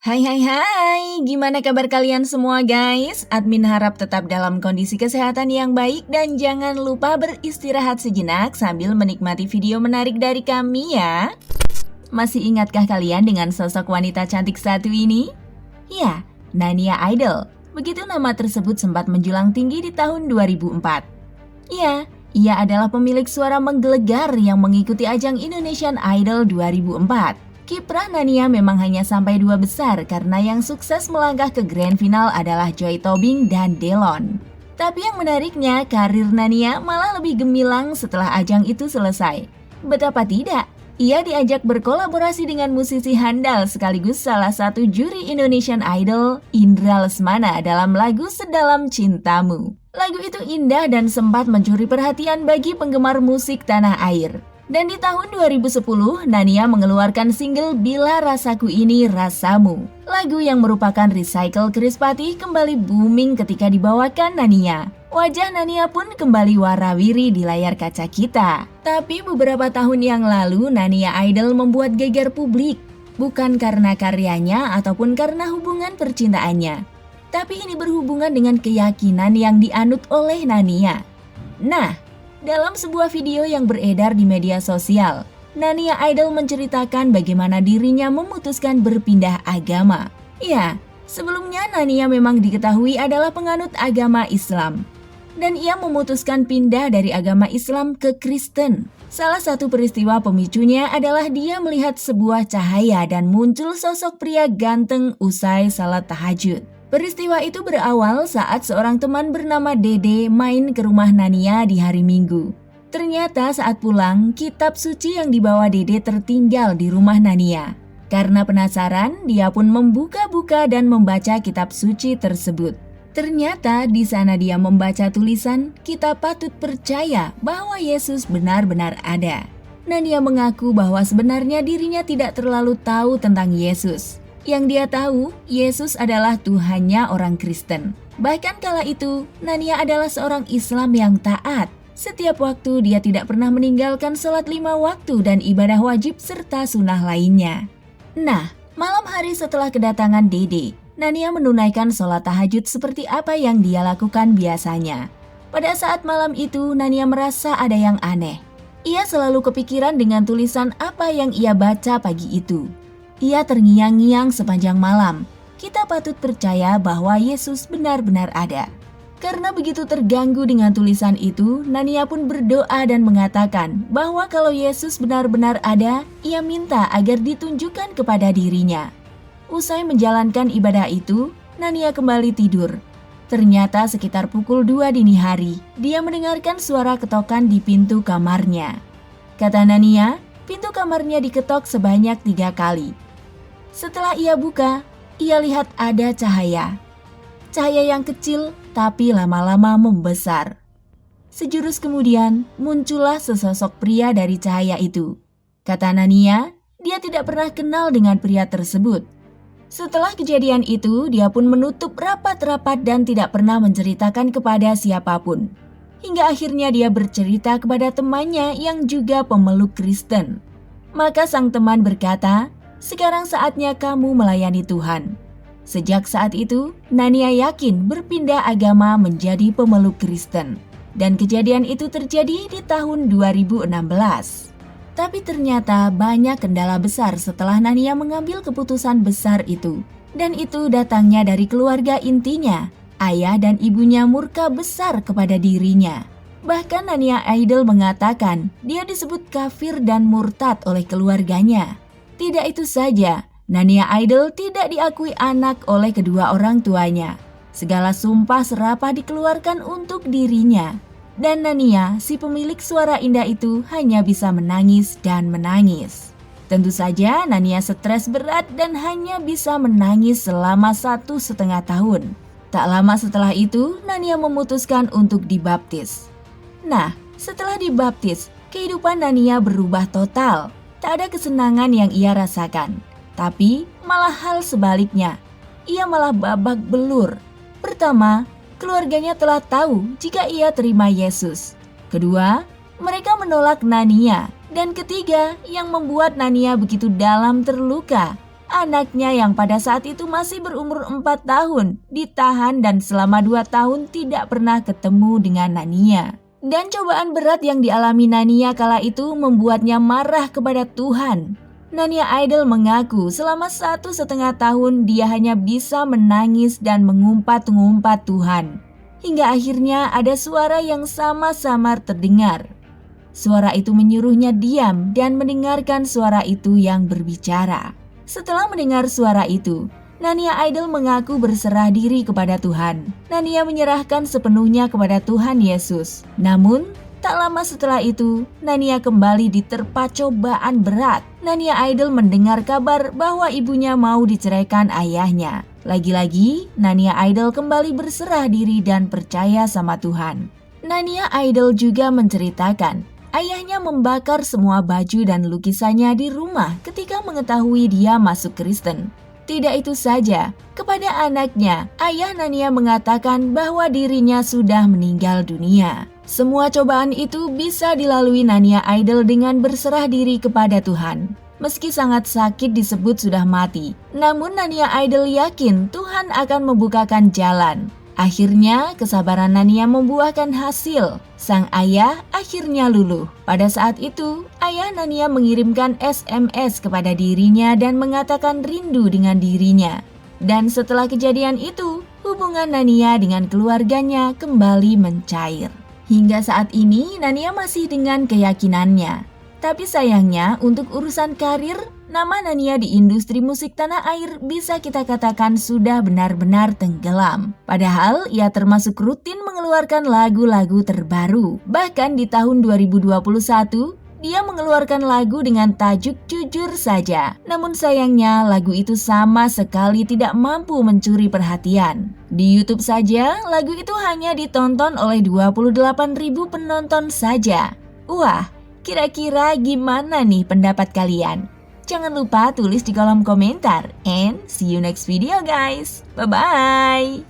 Hai hai hai, gimana kabar kalian semua guys? Admin harap tetap dalam kondisi kesehatan yang baik dan jangan lupa beristirahat sejenak sambil menikmati video menarik dari kami ya. Masih ingatkah kalian dengan sosok wanita cantik satu ini? Ya, Nania Idol. Begitu nama tersebut sempat menjulang tinggi di tahun 2004. Ya, ia adalah pemilik suara menggelegar yang mengikuti ajang Indonesian Idol 2004. Kiprah Nania memang hanya sampai 2 besar karena yang sukses melangkah ke grand final adalah Joy Tobing dan Delon. Tapi yang menariknya, karir Nania malah lebih gemilang setelah ajang itu selesai. Betapa tidak, ia diajak berkolaborasi dengan musisi handal sekaligus salah satu juri Indonesian Idol, Indra Lesmana dalam lagu Sedalam Cintamu. Lagu itu indah dan sempat mencuri perhatian bagi penggemar musik tanah air. Dan di tahun 2010, Nania mengeluarkan single Bila Rasaku Ini Rasamu. Lagu yang merupakan recycle Krispatih kembali booming ketika dibawakan Nania. Wajah Nania pun kembali warawiri di layar kaca kita. Tapi beberapa tahun yang lalu, Nania Idol membuat geger publik. Bukan karena karyanya ataupun karena hubungan percintaannya. Tapi ini berhubungan dengan keyakinan yang dianut oleh Nania. Nah, dalam sebuah video yang beredar di media sosial, Nania Idol menceritakan bagaimana dirinya memutuskan berpindah agama. Ya, sebelumnya Nania memang diketahui adalah penganut agama Islam. Dan ia memutuskan pindah dari agama Islam ke Kristen. Salah satu peristiwa pemicunya adalah dia melihat sebuah cahaya dan muncul sosok pria ganteng usai salat tahajud. Peristiwa itu berawal saat seorang teman bernama Dede main ke rumah Nania di hari Minggu. Ternyata saat pulang, kitab suci yang dibawa Dede tertinggal di rumah Nania. Karena penasaran, dia pun membuka-buka dan membaca kitab suci tersebut. Ternyata di sana dia membaca tulisan, "Kita patut percaya bahwa Yesus benar-benar ada." Nania mengaku bahwa sebenarnya dirinya tidak terlalu tahu tentang Yesus. Yang dia tahu, Yesus adalah Tuhannya orang Kristen. Bahkan kala itu, Nania adalah seorang Islam yang taat. Setiap waktu dia tidak pernah meninggalkan sholat 5 waktu dan ibadah wajib serta sunnah lainnya. Nah, malam hari setelah kedatangan Dede, Nania menunaikan sholat tahajud seperti apa yang dia lakukan biasanya. Pada saat malam itu, Nania merasa ada yang aneh. Ia selalu kepikiran dengan tulisan apa yang ia baca pagi itu. Ia terngiang-ngiang sepanjang malam. Kita patut percaya bahwa Yesus benar-benar ada. Karena begitu terganggu dengan tulisan itu, Nania pun berdoa dan mengatakan bahwa kalau Yesus benar-benar ada, ia minta agar ditunjukkan kepada dirinya. Usai menjalankan ibadah itu, Nania kembali tidur. Ternyata sekitar pukul 2 dini hari, dia mendengarkan suara ketokan di pintu kamarnya. Kata Nania, pintu kamarnya diketok sebanyak 3 kali. Setelah ia buka, ia lihat ada cahaya. Cahaya yang kecil tapi lama-lama membesar. Sejurus kemudian muncullah sesosok pria dari cahaya itu. Kata Nania, dia tidak pernah kenal dengan pria tersebut. Setelah kejadian itu, dia pun menutup rapat-rapat dan tidak pernah menceritakan kepada siapapun. Hingga akhirnya dia bercerita kepada temannya yang juga pemeluk Kristen. Maka sang teman berkata, "Sekarang saatnya kamu melayani Tuhan." Sejak saat itu, Nania yakin berpindah agama menjadi pemeluk Kristen. Dan kejadian itu terjadi di tahun 2016. Tapi ternyata banyak kendala besar setelah Nania mengambil keputusan besar itu. Dan itu datangnya dari keluarga intinya. Ayah dan ibunya murka besar kepada dirinya. Bahkan Nania Idol mengatakan dia disebut kafir dan murtad oleh keluarganya. Tidak itu saja, Nania Idol tidak diakui anak oleh kedua orang tuanya. Segala sumpah serapah dikeluarkan untuk dirinya. Dan Nania, si pemilik suara indah itu hanya bisa menangis dan menangis. Tentu saja Nania stres berat dan hanya bisa menangis selama 1,5 tahun. Tak lama setelah itu, Nania memutuskan untuk dibaptis. Nah, setelah dibaptis, kehidupan Nania berubah total. Tak ada kesenangan yang ia rasakan, tapi malah hal sebaliknya. Ia malah babak belur. Pertama, keluarganya telah tahu jika ia terima Yesus. Kedua, mereka menolak Nania. Dan ketiga, yang membuat Nania begitu dalam terluka Anaknya yang pada saat itu masih berumur 4 tahun ditahan dan selama 2 tahun tidak pernah ketemu dengan Nania. Dan cobaan berat yang dialami Nania kala itu membuatnya marah kepada Tuhan. Nania Idol mengaku selama 1,5 tahun dia hanya bisa menangis dan mengumpat-ngumpat Tuhan. Hingga akhirnya ada suara yang sama-samar terdengar. Suara itu menyuruhnya diam dan mendengarkan suara itu yang berbicara. Setelah mendengar suara itu, Nania Idol mengaku berserah diri kepada Tuhan. Nania menyerahkan sepenuhnya kepada Tuhan Yesus. Namun, tak lama setelah itu, Nania kembali diterpa cobaan berat. Nania Idol mendengar kabar bahwa ibunya mau diceraikan ayahnya. Lagi-lagi, Nania Idol kembali berserah diri dan percaya sama Tuhan. Nania Idol juga menceritakan, ayahnya membakar semua baju dan lukisannya di rumah ketika mengetahui dia masuk Kristen. Tidak itu saja, kepada anaknya, ayah Nania mengatakan bahwa dirinya sudah meninggal dunia. Semua cobaan itu bisa dilalui Nania Idol dengan berserah diri kepada Tuhan. Meski sangat sakit disebut sudah mati, namun Nania Idol yakin Tuhan akan membukakan jalan. Akhirnya, kesabaran Nania membuahkan hasil. Sang ayah akhirnya luluh. Pada saat itu, ayah Nania mengirimkan SMS kepada dirinya dan mengatakan rindu dengan dirinya. Dan setelah kejadian itu, hubungan Nania dengan keluarganya kembali mencair. Hingga saat ini, Nania masih dengan keyakinannya. Tapi sayangnya, untuk urusan karir, nama Nania di industri musik tanah air bisa kita katakan sudah benar-benar tenggelam. Padahal ia termasuk rutin mengeluarkan lagu-lagu terbaru. Bahkan di tahun 2021, dia mengeluarkan lagu dengan tajuk Jujur Saja. Namun sayangnya lagu itu sama sekali tidak mampu mencuri perhatian. Di YouTube saja, lagu itu hanya ditonton oleh 28.000 penonton saja. Wah, kira-kira gimana nih pendapat kalian? Jangan lupa tulis di kolom komentar. And see you next video guys. Bye-bye.